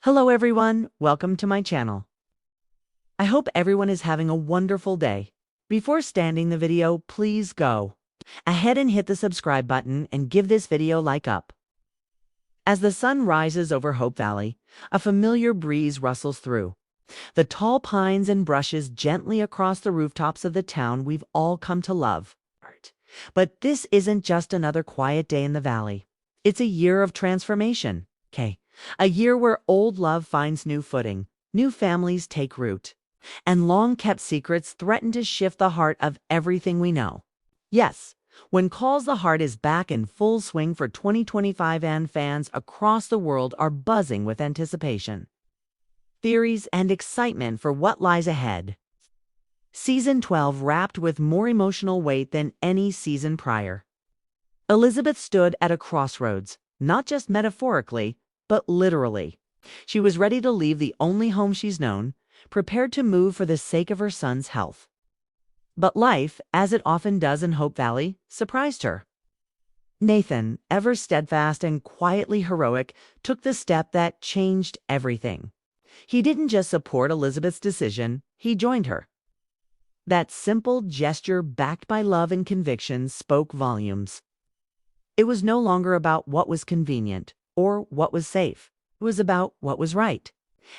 Hello everyone, welcome to my channel. I hope everyone is having a wonderful day. Before starting the video, please go ahead and hit the subscribe button and give this video a like up. As the sun rises over Hope Valley, a familiar breeze rustles through the tall pines and brushes gently across the rooftops of the town we've all come to love. But this isn't just another quiet day in the valley. It's a year of transformation. A year where old love finds new footing, new families take root, and long-kept secrets threaten to shift the heart of everything we know. Yes, When Calls the Heart is back in full swing for 2025 and fans across the world are buzzing with anticipation, theories, and excitement for what lies ahead. Season 12 wrapped with more emotional weight than any season prior. Elizabeth stood at a crossroads, not just metaphorically, but literally. She was ready to leave the only home she's known, prepared to move for the sake of her son's health. But life, as it often does in Hope Valley, surprised her. Nathan, ever steadfast and quietly heroic, took the step that changed everything. He didn't just support Elizabeth's decision, he joined her. That simple gesture, backed by love and conviction, spoke volumes. It was no longer about what was convenient or what was safe. It was about what was right.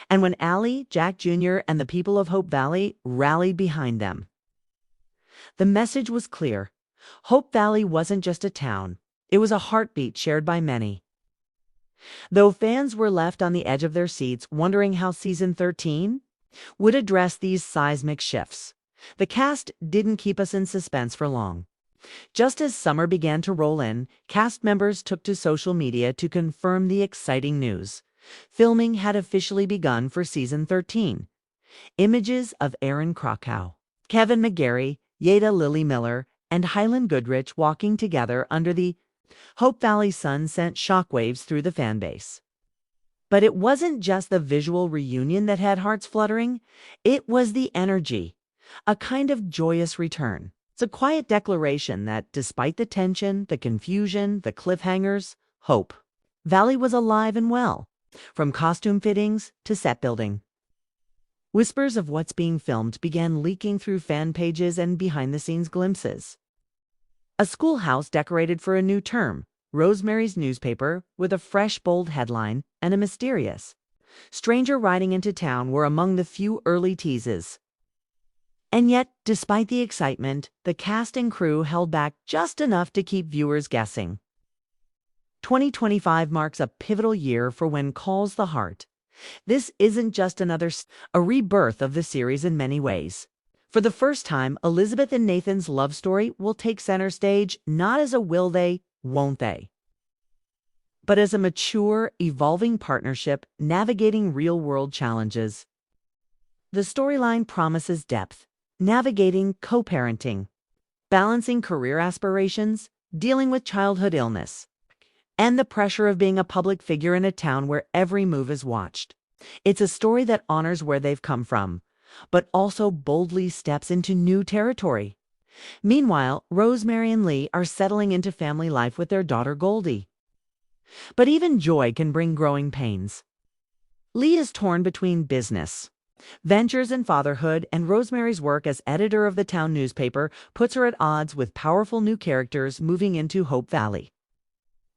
And when Allie, Jack Jr., and the people of Hope Valley rallied behind them, the message was clear. Hope Valley wasn't just a town. It was a heartbeat shared by many. Though fans were left on the edge of their seats wondering how Season 13 would address these seismic shifts, the cast didn't keep us in suspense for long. Just as summer began to roll in, cast members took to social media to confirm the exciting news. Filming had officially begun for Season 13. Images of Aaron Krakow, Kevin McGarry, Yada Lily Miller, and Hyland Goodrich walking together under the Hope Valley sun sent shockwaves through the fanbase. But it wasn't just the visual reunion that had hearts fluttering. It was the energy, a kind of joyous return. It's a quiet declaration that, despite the tension, the confusion, the cliffhangers, Hope Valley was alive and well, from costume fittings to set building. Whispers of what's being filmed began leaking through fan pages and behind-the-scenes glimpses. A schoolhouse decorated for a new term, Rosemary's newspaper with a fresh, bold headline, and a mysterious stranger riding into town were among the few early teases. And yet, despite the excitement, the cast and crew held back just enough to keep viewers guessing. 2025 marks a pivotal year for When Calls the Heart. This isn't just a rebirth of the series in many ways. For the first time, Elizabeth and Nathan's love story will take center stage not as a will they, won't they, but as a mature, evolving partnership navigating real-world challenges. The storyline promises depth. Navigating co-parenting, balancing career aspirations, dealing with childhood illness, and the pressure of being a public figure in a town where every move is watched. It's a story that honors where they've come from, but also boldly steps into new territory. Meanwhile, Rosemary and Lee are settling into family life with their daughter Goldie. But even joy can bring growing pains. Lee is torn between business, ventures, and fatherhood, and Rosemary's work as editor of the town newspaper puts her at odds with powerful new characters moving into Hope Valley.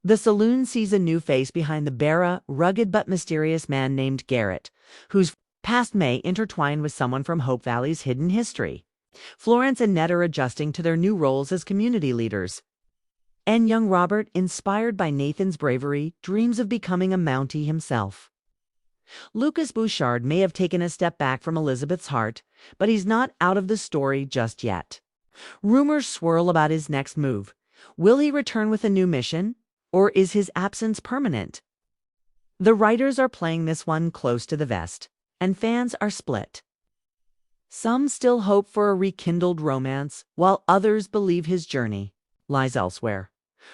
The saloon sees a new face behind the bara, rugged but mysterious man named Garrett, whose past may intertwine with someone from Hope Valley's hidden history. Florence and Ned are adjusting to their new roles as community leaders. And young Robert, inspired by Nathan's bravery, dreams of becoming a Mountie himself. Lucas Bouchard may have taken a step back from Elizabeth's heart, but he's not out of the story just yet. Rumors swirl about his next move. Will he return with a new mission, or is his absence permanent? The writers are playing this one close to the vest, and fans are split. Some still hope for a rekindled romance, while others believe his journey lies elsewhere.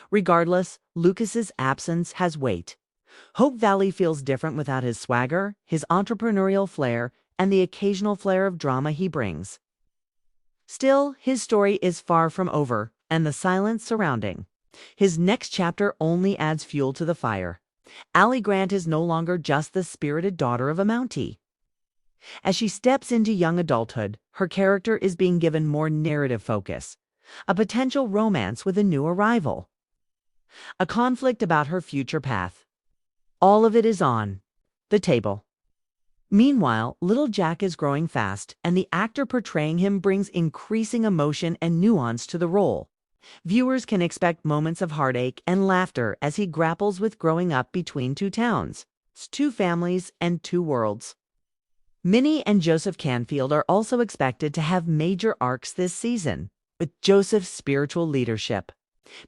Regardless, Lucas's absence has weight. Hope Valley feels different without his swagger, his entrepreneurial flair, and the occasional flair of drama he brings. Still, his story is far from over, and the silence surrounding his next chapter only adds fuel to the fire. Allie Grant is no longer just the spirited daughter of a Mountie. As she steps into young adulthood, her character is being given more narrative focus, a potential romance with a new arrival, a conflict about her future path. All of it is on the table. Meanwhile, little Jack is growing fast, and the actor portraying him brings increasing emotion and nuance to the role. Viewers can expect moments of heartache and laughter as he grapples with growing up between two towns, two families, and two worlds. Minnie and Joseph Canfield are also expected to have major arcs this season, with Joseph's spiritual leadership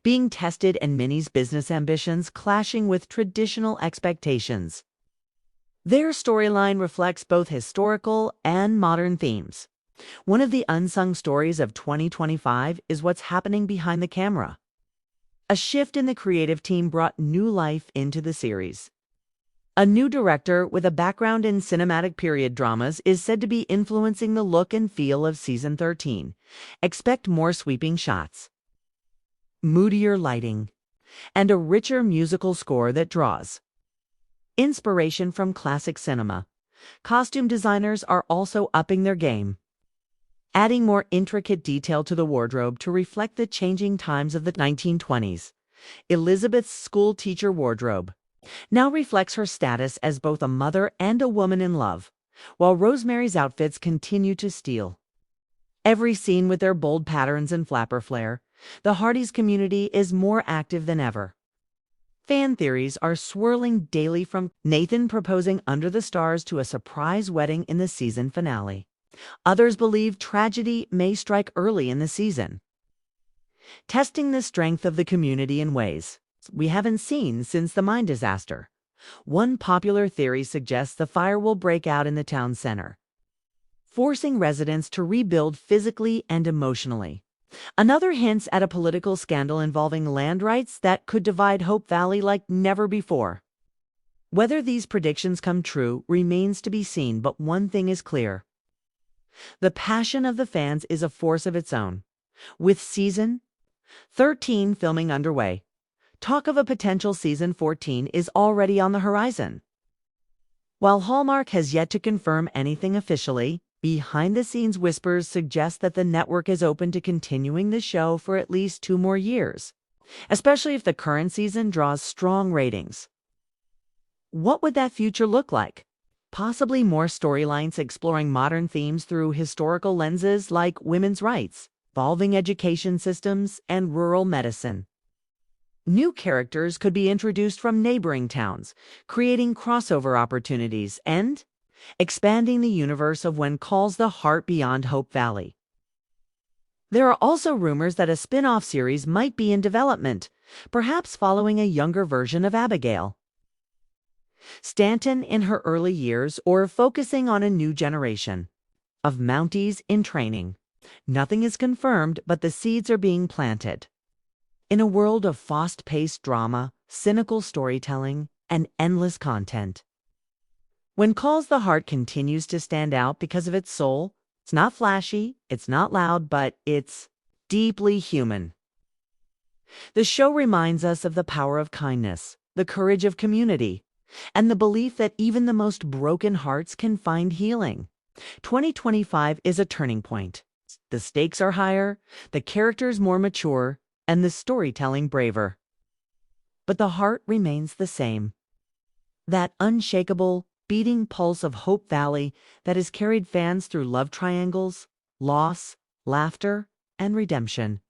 being tested and Minnie's business ambitions clashing with traditional expectations. Their storyline reflects both historical and modern themes. One of the unsung stories of 2025 is what's happening behind the camera. A shift in the creative team brought new life into the series. A new director with a background in cinematic period dramas is said to be influencing the look and feel of season 13. Expect more sweeping shots, moodier lighting, and a richer musical score that draws inspiration from classic cinema. Costume designers are also upping their game, adding more intricate detail to the wardrobe to reflect the changing times of the 1920s. Elizabeth's school teacher wardrobe now reflects her status as both a mother and a woman in love, while Rosemary's outfits continue to steal every scene with their bold patterns and flapper flair. The Hardys community is more active than ever. Fan theories are swirling daily, from Nathan proposing under the stars to a surprise wedding in the season finale. Others believe tragedy may strike early in the season, testing the strength of the community in ways we haven't seen since the mine disaster. One popular theory suggests the fire will break out in the town center, forcing residents to rebuild physically and emotionally. Another hints at a political scandal involving land rights that could divide Hope Valley like never before. Whether these predictions come true remains to be seen, but one thing is clear. The passion of the fans is a force of its own. With season 13 filming underway, talk of a potential season 14 is already on the horizon. While Hallmark has yet to confirm anything officially, behind-the-scenes whispers suggest that the network is open to continuing the show for at least 2 more years, especially if the current season draws strong ratings. What would that future look like? Possibly more storylines exploring modern themes through historical lenses like women's rights, evolving education systems, and rural medicine. New characters could be introduced from neighboring towns, creating crossover opportunities and expanding the universe of When Calls the Heart beyond Hope Valley. There are also rumors that a spin-off series might be in development, perhaps following a younger version of Abigail Stanton in her early years, or focusing on a new generation of Mounties in training. Nothing is confirmed, but the seeds are being planted. In a world of fast-paced drama, cynical storytelling, and endless content, When Calls the Heart continues to stand out because of its soul. It's not flashy, it's not loud, but it's deeply human. The show reminds us of the power of kindness, the courage of community, and the belief that even the most broken hearts can find healing. 2025 is a turning point. The stakes are higher, the characters more mature, and the storytelling braver. But the heart remains the same. That unshakable, beating pulse of Hope Valley that has carried fans through love triangles, loss, laughter, and redemption.